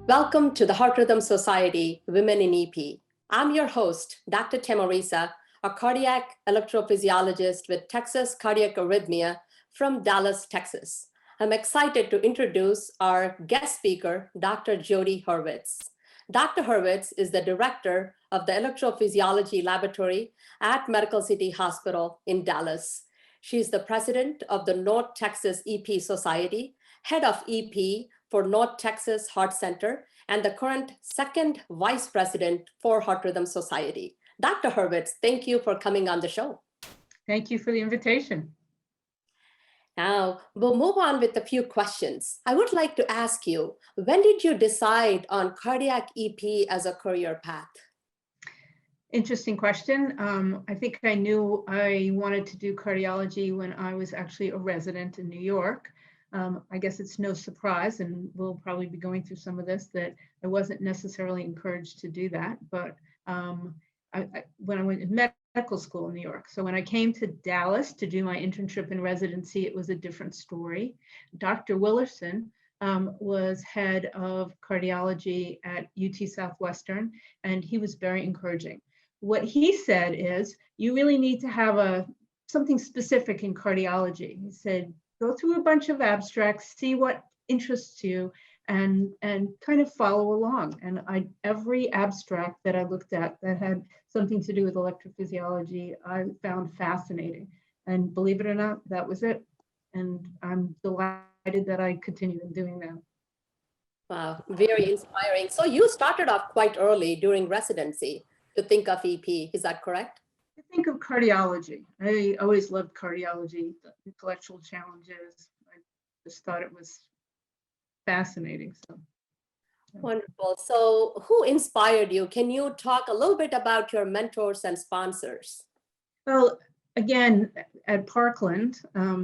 Welcome to the Heart Rhythm Society, Women in EP. I'm your host, Dr. Tamirisa, a cardiac electrophysiologist with Texas Cardiac Arrhythmia from Dallas, Texas. I'm excited to introduce our guest speaker, Dr. Jodie Hurwitz. Dr. Hurwitz is the director of the electrophysiology laboratory at Medical City Hospital in Dallas. She's the president of the North Texas EP Society, head of EP for North Texas Heart Center, and the current second vice president for Heart Rhythm Society. Dr. Hurwitz, thank you for coming on the show. Thank you for the invitation. Now, we'll move on with a few questions. I would like to ask you, when did you decide on cardiac EP as a career path? Interesting question. I think I knew I wanted to do cardiology when I was actually a resident in New York. I guess it's no surprise, and we'll probably be going through some of this, that I wasn't necessarily encouraged to do that. But when I went to medical school in New York, so when I came to Dallas to do my internship and residency, it was a different story. Dr. Willerson was head of cardiology at UT Southwestern, and he was very encouraging. What he said is, you really need to have something specific in cardiology. He said, go through a bunch of abstracts, see what interests you, and kind of follow along. And every abstract that I looked at that had something to do with electrophysiology, I found fascinating. And believe it or not, that was it. And I'm delighted that I continued in doing that. Wow, very inspiring. So you started off quite early during residency to think of EP, is that correct? I think of cardiology. I always loved cardiology, the intellectual challenges. I just thought it was fascinating. So. Wonderful. So who inspired you? Can you talk a little bit about your mentors and sponsors? Well, again, at Parkland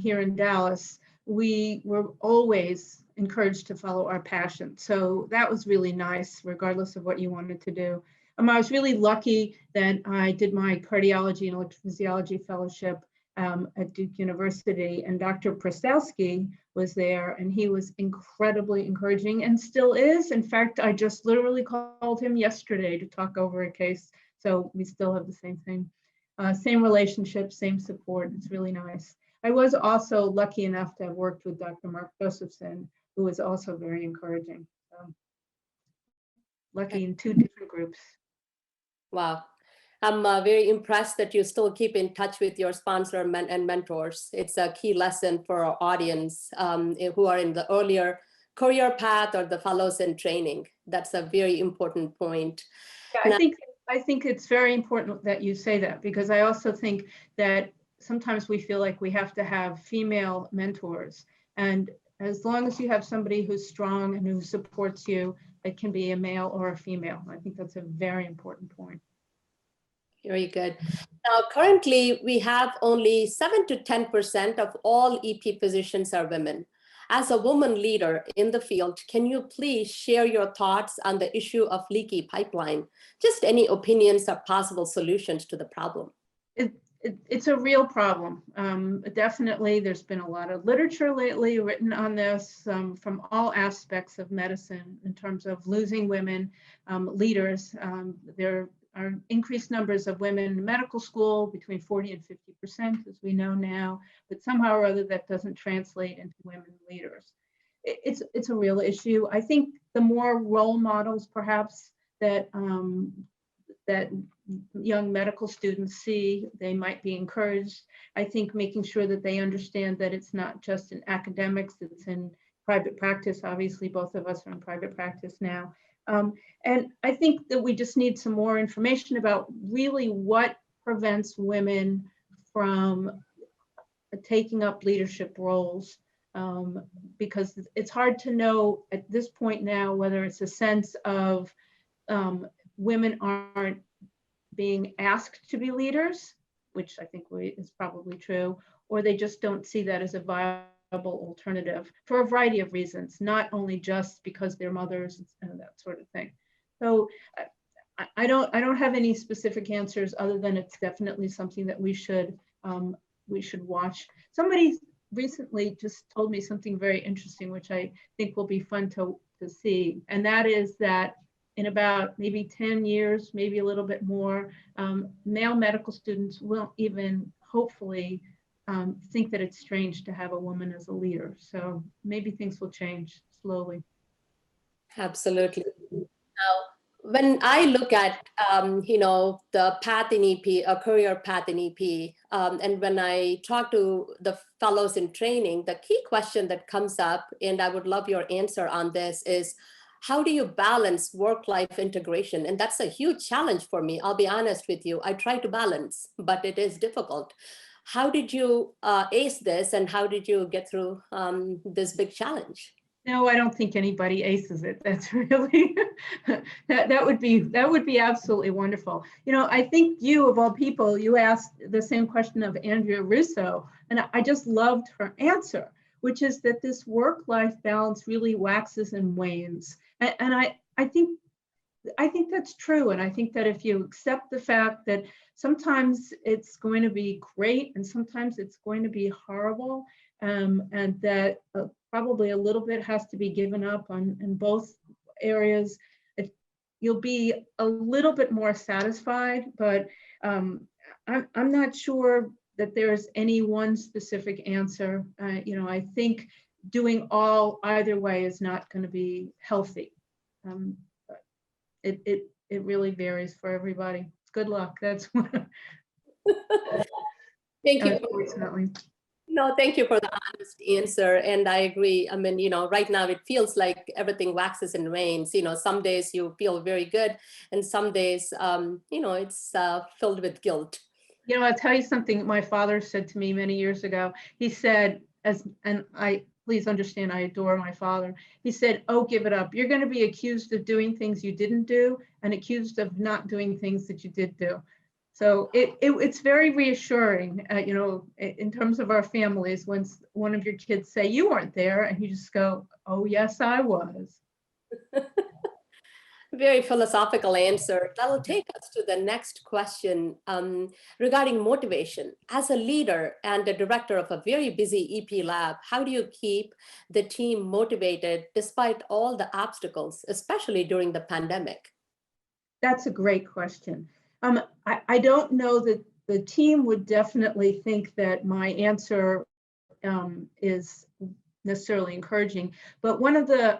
here in Dallas, we were always encouraged to follow our passion. So that was really nice, regardless of what you wanted to do. I was really lucky that I did my cardiology and electrophysiology fellowship at Duke University, and Dr. Prastowski was there, and he was incredibly encouraging and still is. In fact, I just literally called him yesterday to talk over a case, so we still have the same thing. Same relationship, same support. It's really nice. I was also lucky enough to have worked with Dr. Mark Josephson, who was also very encouraging. So, lucky in two different groups. Wow. I'm very impressed that you still keep in touch with your sponsor and mentors. It's a key lesson for our audience who are in the earlier career path or the fellows in training. That's a very important point. Yeah, I think it's very important that you say that, because I also think that sometimes we feel like we have to have female mentors. And as long as you have somebody who's strong and who supports you, it can be a male or a female. I think that's a very important point. Very good. Now, currently, we have only 7 to 10% of all EP physicians are women. As a woman leader in the field, can you please share your thoughts on the issue of leaky pipeline? Just any opinions or possible solutions to the problem? It's a real problem. Definitely, there's been a lot of literature lately written on this from all aspects of medicine in terms of losing women leaders. There are increased numbers of women in medical school, between 40 and 50%, as we know now, but somehow or other that doesn't translate into women leaders. It's a real issue. I think the more role models, perhaps, that young medical students see, they might be encouraged. I think making sure that they understand that it's not just in academics, it's in private practice. Obviously, both of us are in private practice now. And I think that we just need some more information about really what prevents women from taking up leadership roles, because it's hard to know at this point now whether it's a sense of women aren't being asked to be leaders, which I think is probably true, or they just don't see that as a viable alternative for a variety of reasons, not only just because they're mothers and that sort of thing. So I don't have any specific answers other than it's definitely something that we should watch. Somebody recently just told me something very interesting, which I think will be fun to to see, and that is that in about maybe 10 years, maybe a little bit more, male medical students won't even hopefully think that it's strange to have a woman as a leader. So maybe things will change slowly. Absolutely. Now, when I look at, the path in EP, a career path in EP, and when I talk to the fellows in training, the key question that comes up, and I would love your answer on this, is how do you balance work-life integration? And that's a huge challenge for me. I'll be honest with you. I try to balance, but it is difficult. How did you ace this, and how did you get through this big challenge? No, I don't think anybody aces it. That's really that would be absolutely wonderful. I think you, of all people, you asked the same question of Andrea Russo, and I just loved her answer, which is that this work-life balance really waxes and wanes. And I think that's true. And I think that if you accept the fact that sometimes it's going to be great and sometimes it's going to be horrible, and that probably a little bit has to be given up in both areas, you'll be a little bit more satisfied. But I'm not sure that there's any one specific answer. I think doing all either way is not going to be healthy. It really varies for everybody. Good luck. That's what. Thank you. Unfortunately. No, thank you for the honest answer. And I agree. I mean, right now it feels like everything waxes and wanes. Some days you feel very good, and some days, it's filled with guilt. I'll tell you something my father said to me many years ago. He said, please understand, I adore my father. He said, "Oh, give it up. You're going to be accused of doing things you didn't do and accused of not doing things that you did do." So it's very reassuring, in terms of our families, when one of your kids say you weren't there and you just go, "Oh, yes, I was." Very philosophical answer. That'll take us to the next question regarding motivation. As a leader and a director of a very busy EP lab, how do you keep the team motivated despite all the obstacles, especially during the pandemic? That's a great question. I don't know that the team would definitely think that my answer is necessarily encouraging, but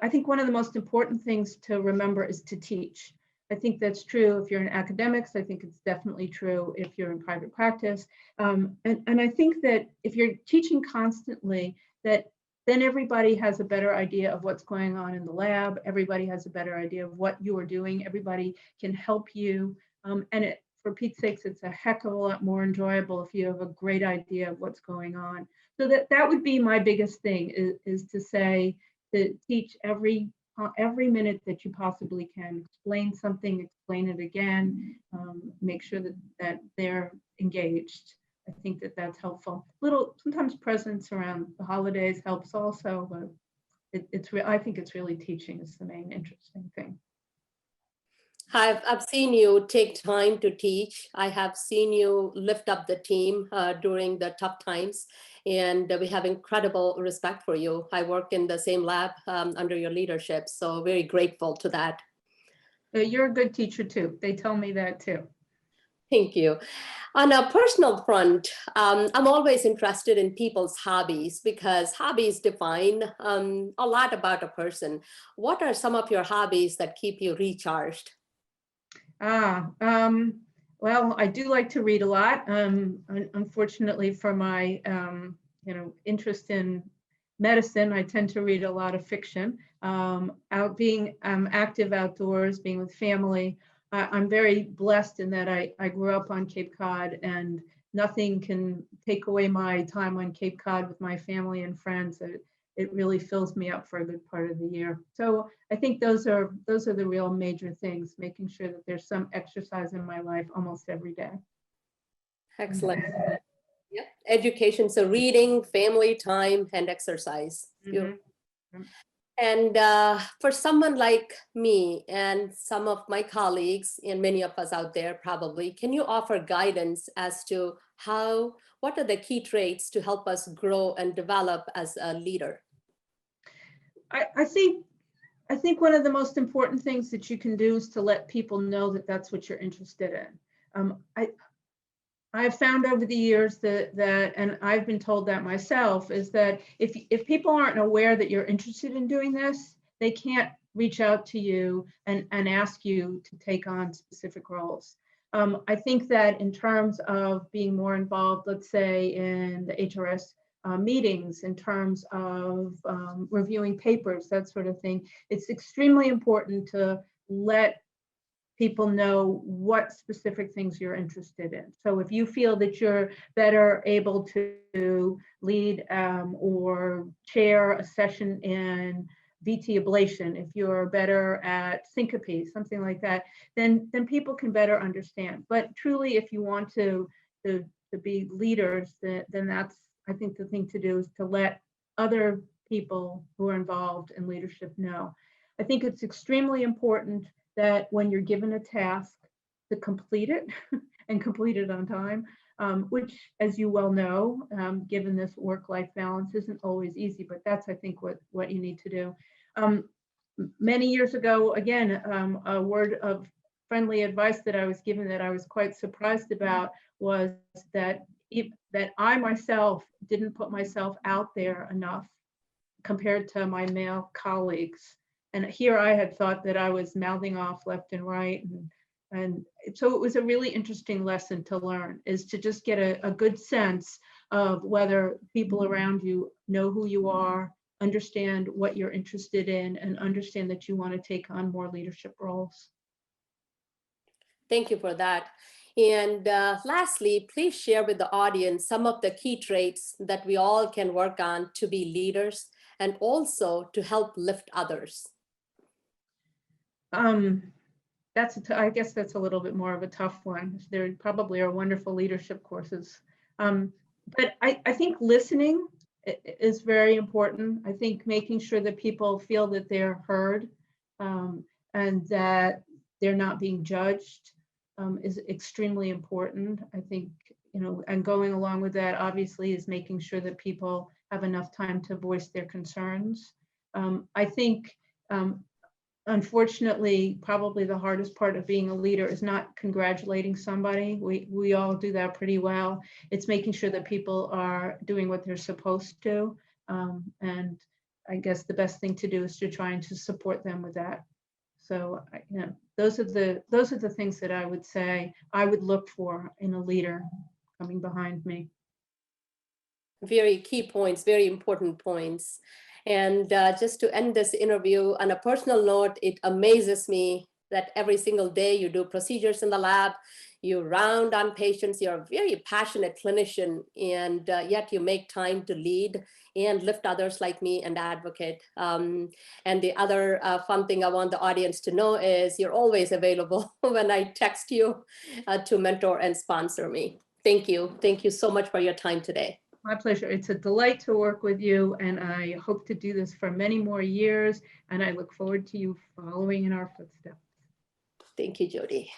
I think one of the most important things to remember is to teach. I think that's true if you're in academics. I think it's definitely true if you're in private practice. And I think that if you're teaching constantly, that then everybody has a better idea of what's going on in the lab. Everybody has a better idea of what you are doing. Everybody can help you. And for Pete's sakes, it's a heck of a lot more enjoyable if you have a great idea of what's going on. So that would be my biggest thing, is to say, to teach every minute that you possibly can. Explain something, explain it again, make sure that they're engaged. I think that's helpful. Sometimes presence around the holidays helps also, but I think it's really teaching is the main interesting thing. I've seen you take time to teach. I have seen you lift up the team during the tough times, and we have incredible respect for you. I work in the same lab under your leadership, so very grateful to that. You're a good teacher too. They tell me that too. Thank you. On a personal front, I'm always interested in people's hobbies, because hobbies define a lot about a person. What are some of your hobbies that keep you recharged? Well, I do like to read a lot. Unfortunately, for my interest in medicine, I tend to read a lot of fiction. Being active outdoors, being with family. I'm very blessed in that I grew up on Cape Cod, and nothing can take away my time on Cape Cod with my family and friends. It really fills me up for a good part of the year. So I think those are the real major things, making sure that there's some exercise in my life almost every day. Excellent. Yep. Education, so reading, family time, and exercise. Mm-hmm. And for someone like me and some of my colleagues, and many of us out there probably, can you offer guidance as to what are the key traits to help us grow and develop as a leader? I think I think one of the most important things that you can do is to let people know that that's what you're interested in. I've found over the years that, and I've been told that myself, is that if people aren't aware that you're interested in doing this, they can't reach out to you and ask you to take on specific roles. I think that in terms of being more involved, let's say in the HRS meetings, in terms of reviewing papers, that sort of thing, it's extremely important to let people know what specific things you're interested in. So if you feel that you're better able to lead or chair a session in VT ablation, if you're better at syncope, something like that, then people can better understand. But truly, if you want to be leaders, then that's, I think, the thing to do is to let other people who are involved in leadership know. I think it's extremely important that when you're given a task, to complete it and complete it on time, which, as you well know, given this work-life balance, isn't always easy, but that's, I think, what you need to do. Many years ago, again, a word of friendly advice that I was given that I was quite surprised about was that I myself didn't put myself out there enough compared to my male colleagues. And here I had thought that I was mouthing off left and right. And so it was a really interesting lesson to learn, is to just get a good sense of whether people around you know who you are, understand what you're interested in, and understand that you want to take on more leadership roles. Thank you for that. And lastly, please share with the audience some of the key traits that we all can work on to be leaders and also to help lift others. I guess that's a little bit more of a tough one. There probably are wonderful leadership courses. But I think listening is very important. I think making sure that people feel that they're heard and that they're not being judged is extremely important. I think, and going along with that, obviously, is making sure that people have enough time to voice their concerns. I think, unfortunately, probably the hardest part of being a leader is not congratulating somebody. We all do that pretty well. It's making sure that people are doing what they're supposed to. And I guess the best thing to do is to try and to support them with that. So, those are the things that I would say I would look for in a leader coming behind me. Very key points, very important points. And just to end this interview on a personal note, it amazes me that every single day you do procedures in the lab, you round on patients, you're a very passionate clinician, and yet you make time to lead and lift others like me and advocate. And the other fun thing I want the audience to know is you're always available when I text you to mentor and sponsor me. Thank you. Thank you so much for your time today. My pleasure. It's a delight to work with you, and I hope to do this for many more years, and I look forward to you following in our footsteps. Thank you, Jodie.